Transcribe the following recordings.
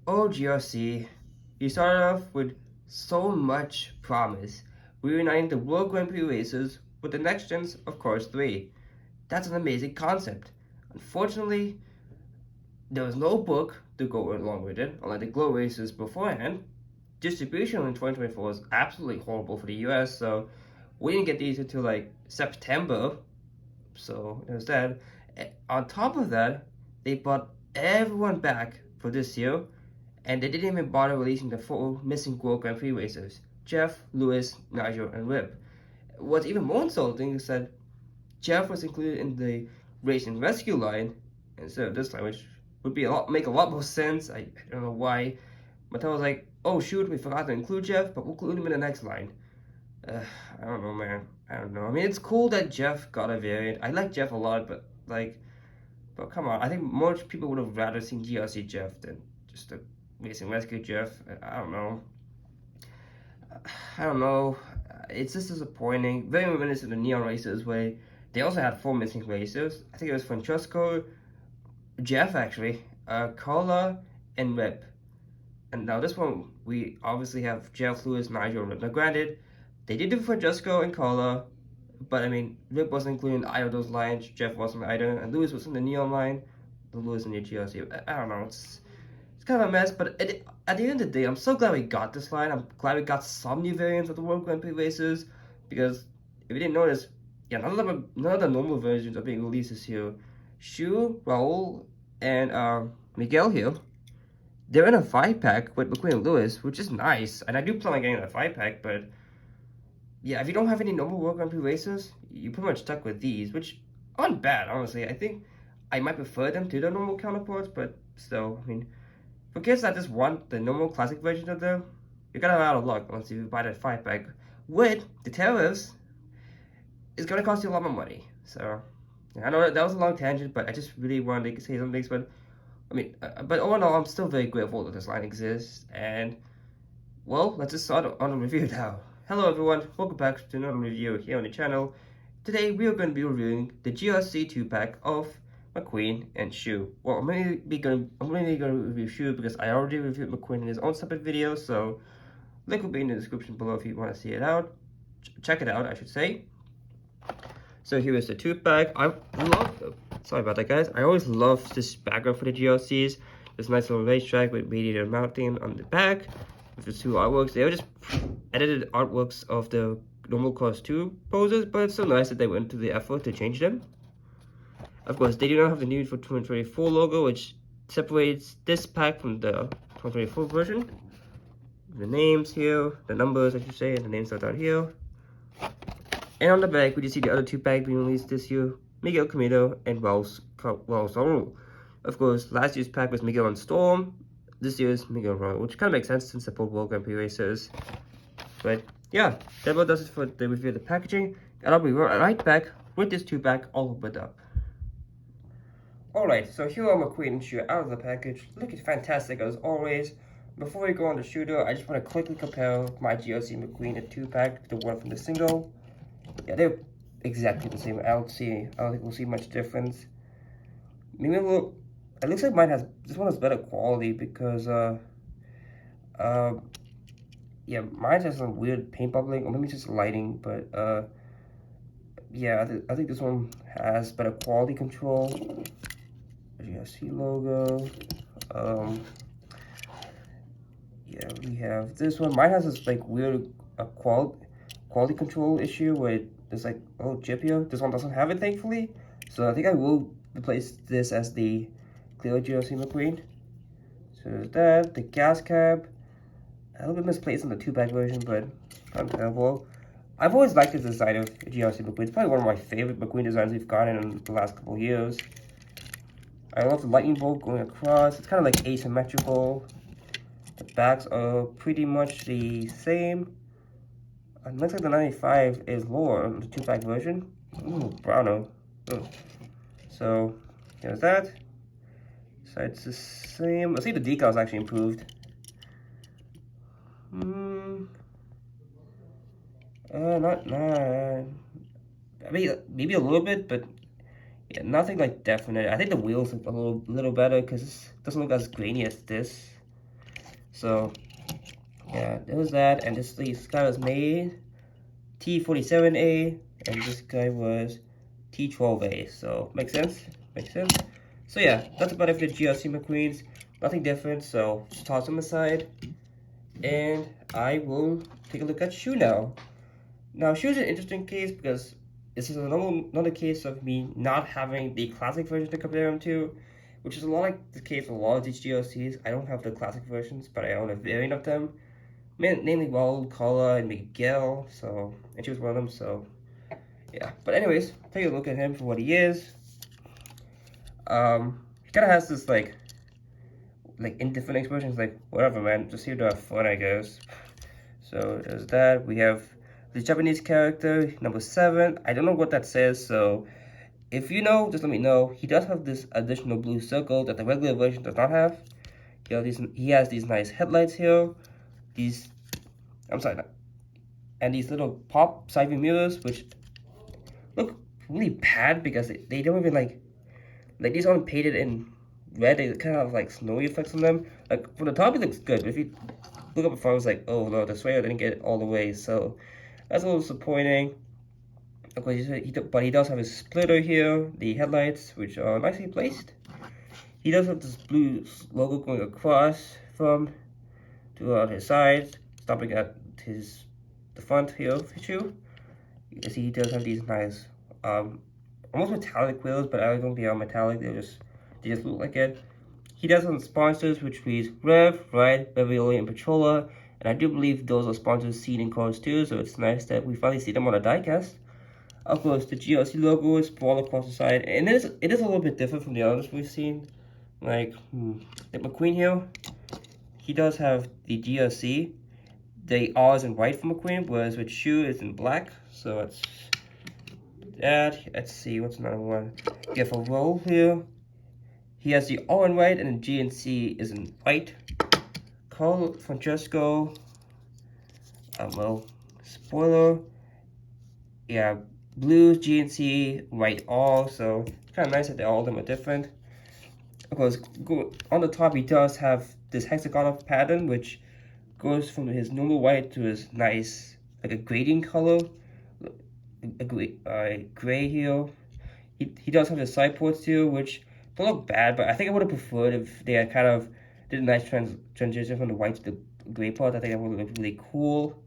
Oh, GRC, you started off with so much promise, reuniting the World Grand Prix races with the next gens of Course 3. That's an amazing concept. Unfortunately, there was no book to go along with it, unlike the Glow races beforehand. Distribution in 2024 was absolutely horrible for the US, so we didn't get these until like September. So there's that. On top of that, they brought everyone back for this year, and they didn't even bother releasing the full missing World Grand Prix racers: Jeff, Lewis, Nigel, and Rip. What's even more insulting is that Jeff was included in the Race and Rescue line instead of this line, which would make a lot more sense. I don't know why. Mattel was like, oh shoot, we forgot to include Jeff, but we'll include him in the next line. I don't know, man. I don't know. I mean, it's cool that Jeff got a variant. I like Jeff a lot, but come on. I think most people would have rather seen GRC Jeff than just a Racing Rescue Jeff. I don't know. I don't know. It's just disappointing. Very reminiscent of the Neon Racers, where they also had four missing racers. I think it was Francesco, Jeff actually, Carla, and Rip. And now this one, we obviously have Jeff, Lewis, Nigel, and Rip. Now granted, they did do Francesco and Carla, but I mean, Rip wasn't included in either of those lines. Jeff wasn't either, and Lewis was in the Neon line. The Lewis in the GLC. I don't know. It's kind of a mess, but at the end of the day, I'm so glad we got this line. I'm glad we got some new variants of the World Grand Prix races, because if you didn't notice, yeah, none of the normal versions are being released this year. Shu, Raul, and Miguel here, they're in a 5-pack with McQueen and Lewis, which is nice. And I do plan on getting a 5-pack, but yeah, if you don't have any normal World Grand Prix races, you're pretty much stuck with these, which aren't bad, honestly. I think I might prefer them to the normal counterparts, but still, I mean, for kids that just want the normal classic version of them, you're gonna have out of luck once you buy that 5-pack. With the tariffs, it's gonna cost you a lot more money. So, yeah, I know that was a long tangent, but I just really wanted to say some things. But I mean, but all in all, I'm still very grateful that this line exists. And well, let's just start on a review now. Hello everyone, welcome back to another review here on the channel. Today we are going to be reviewing the GRC 2-pack of McQueen and Shu. Well, I'm mainly going to review Shu because I already reviewed McQueen in his own separate video, so link will be in the description below if you want to see it out. Check it out, I should say. So here is the 2-pack. Sorry about that, guys. I always love this background for the GLCs. This nice little racetrack with radiator mounting on the back with the two artworks. They were just edited artworks of the normal Course 2 poses, but it's so nice that they went to the effort to change them. Of course, they do not have the new for 2024 logo, which separates this pack from the 2024 version. The names here, the numbers, I should say, and the names are down here. And on the back, we just see the other 2 packs being released this year: Miguel Camino and Wells Raul. Of course, last year's pack was Miguel and Storm. This year's Miguel Raul, which kind of makes sense since they're both World Grand Prix racers. But yeah, that about does it for the review of the packaging. And I'll be right back with this 2-pack all opened up. Alright, so here are McQueen and Shu out of the package. Looking fantastic as always. Before we go on the shooter, I just want to quickly compare my GRC McQueen, the 2-pack, to the one from the single. Yeah, they're exactly the same. I don't think we'll see much difference. Maybe it looks like this one has better quality because yeah, mine has some weird paint bubbling, or maybe just lighting, but yeah, I think this one has better quality control. GRC logo. Yeah, we have this one. Mine has this like weird quality control issue where there's like a little chip here. This one doesn't have it, thankfully. So I think I will replace this as the clear GRC McQueen. So there's that. The gas cap, a little bit misplaced in the 2-pack version, but not terrible. I've always liked the design of GRC McQueen. It's probably one of my favorite McQueen designs we've gotten in the last couple of years. I love the lightning bolt going across. It's kind of like asymmetrical. The backs are pretty much the same. It looks like the 95 is lower on the 2-pack version. Ooh, browno. Ooh. So, there's that. So it's the same. Let's see, the decals actually improved. I mean, maybe a little bit, but yeah, nothing like definite. I think the wheels look a little better because it doesn't look as grainy as this. So yeah, there was that, and this guy was made T47A, and this guy was T12A. So makes sense, makes sense. So yeah, that's about it for the GRC McQueens. Nothing different, so just toss them aside, and I will take a look at Shu now. Now, Shu is an interesting case because this is another case of me not having the classic version to compare them to, which is a lot like the case of a lot of these GLCs. I don't have the classic versions, but I own a variant of them, namely Wild, Kala, and Miguel. So, and she was one of them. So, yeah. But anyways, take a look at him for what he is. He kind of has this like indifferent expressions, like whatever, man. Just here to have fun, I guess. So there's that. We have the Japanese character number 7. I don't know what that says, so if you know, just let me know. He does have this additional blue circle that the regular version does not have. He has these nice headlights here. And these little pop side view mirrors, which look really bad because they don't even like these aren't painted in red. They kind of have like snowy effects on them. Like from the top, it looks good, but if you look up before, I was like, oh no, the sprayer didn't get it all the way, so that's a little disappointing. Of course, but he does have his splitter here, the headlights, which are nicely placed. He does have this blue logo going across from throughout his sides, stopping at the front here of his shoe. You can see he does have these nice, almost metallic wheels, but I don't think they are metallic. They just look like it. He does have sponsors, which reads Rev, Ride, Ravioli, and Patroller. And I do believe those are sponsors seen in cars too, so it's nice that we finally see them on a diecast. Of course, the GRC logo is sprawled across the side, and it is a little bit different from the others we've seen. Like McQueen here, he does have the GRC. The R is in white for McQueen, whereas with Shu is in black. So that's that. Let's see, what's another one? We have a roll here. He has the R in white, and the G and C is in white. Carl Francesco, well, spoiler, yeah, blues, G and C, white R, so kind of nice that all of them are different. Of course, on the top, he does have this hexagonal pattern, which goes from his normal white to his nice, like a gradient color, a gray here. He does have the side ports here, which don't look bad, but I think I would have preferred if they had kind of did a nice transition from the white to the gray part. I think that would look really cool.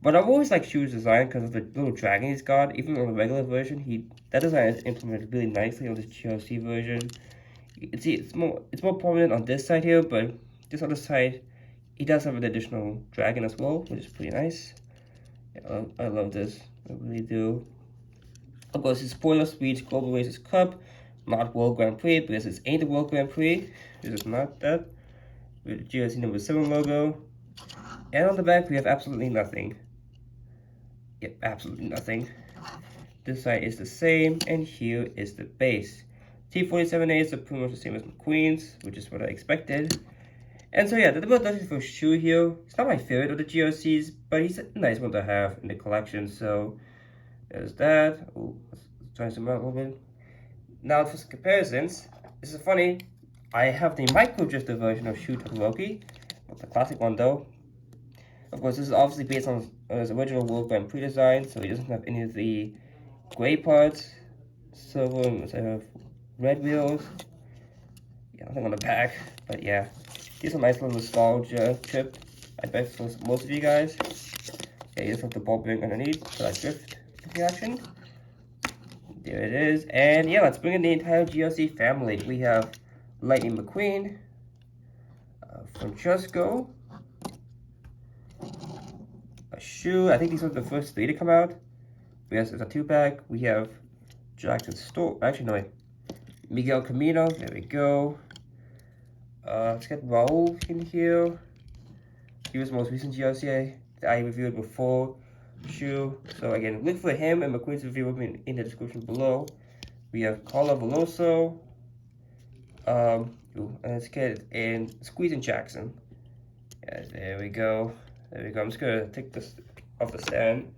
But I've always liked Shu's design because of the little dragon he's got. Even on the regular version, that design is implemented really nicely on this GRC version. You can see it's more prominent on this side here, but this other side, he does have an additional dragon as well, which is pretty nice. Yeah, I love this. I really do. Of course, his spoiler speech, Global Racers Cup, not World Grand Prix, because it ain't the World Grand Prix. This is not that. With the GRC number 7 logo. And on the back, we have absolutely nothing. Yep, absolutely nothing. This side is the same, and here is the base. T47A is pretty much the same as McQueen's, which is what I expected. And so yeah, the about does it for Shu here. It's not my favorite of the GRCs, but he's a nice one to have in the collection, so there's that. Oh, let's try to zoom out a little bit. Now for some comparisons, this is funny. I have the micro drifter version of Shu Todoroki, the classic one though. Of course, this is obviously based on his original World Grand Prix design, so he doesn't have any of the gray parts. Silver, I have red wheels. Yeah, nothing on the back, but yeah. Here's a nice little nostalgia trip, I bet for most of you guys. Yeah, you just have the ball bearing underneath for that drift reaction. There it is. And yeah, let's bring in the entire GRC family. We have Lightning McQueen, Francesco, Shu. I think these are the first 3 to come out. Yes, it's a 2-pack. We have Jackson Store. Actually, no, wait. Miguel Camino. There we go. Let's get Raul in here. He was the most recent GRC that I reviewed before Shu. So again, look for him and McQueen's review will be in the description below. We have Carla Veloso. Let's get in Squeezing Jackson. Yeah, there we go. There we go. I'm just gonna take this off the stand.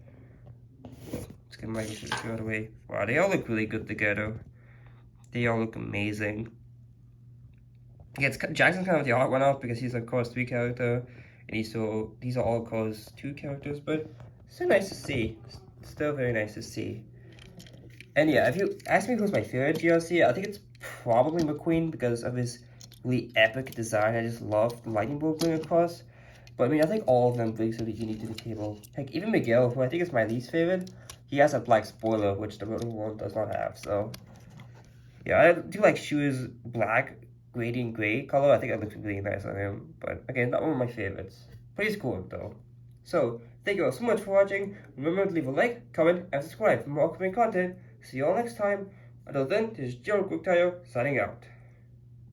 Let's get my issues out of the way. Wow, they all look really good together. They all look amazing. Jackson's kind of the odd one out because he's a Course 3 character, and these are all Course 2 characters, but still nice to see. Still very nice to see. And yeah, if you ask me who's my favorite GRC, I think it's probably McQueen because of his really epic design. I just love the lightning bolt going across. But I mean, I think all of them bring something unique to the table. Heck, even Miguel, who I think is my least favorite, he has a black spoiler, which the Roto one does not have. So yeah, I do like Shu's black, gradient gray color. I think it looks really nice on him. But again, not one of my favorites. But he's cool though. So thank you all so much for watching. Remember to leave a like, comment, and subscribe for more upcoming content. See you all next time. Until then, this is Gerald Quicktail signing out.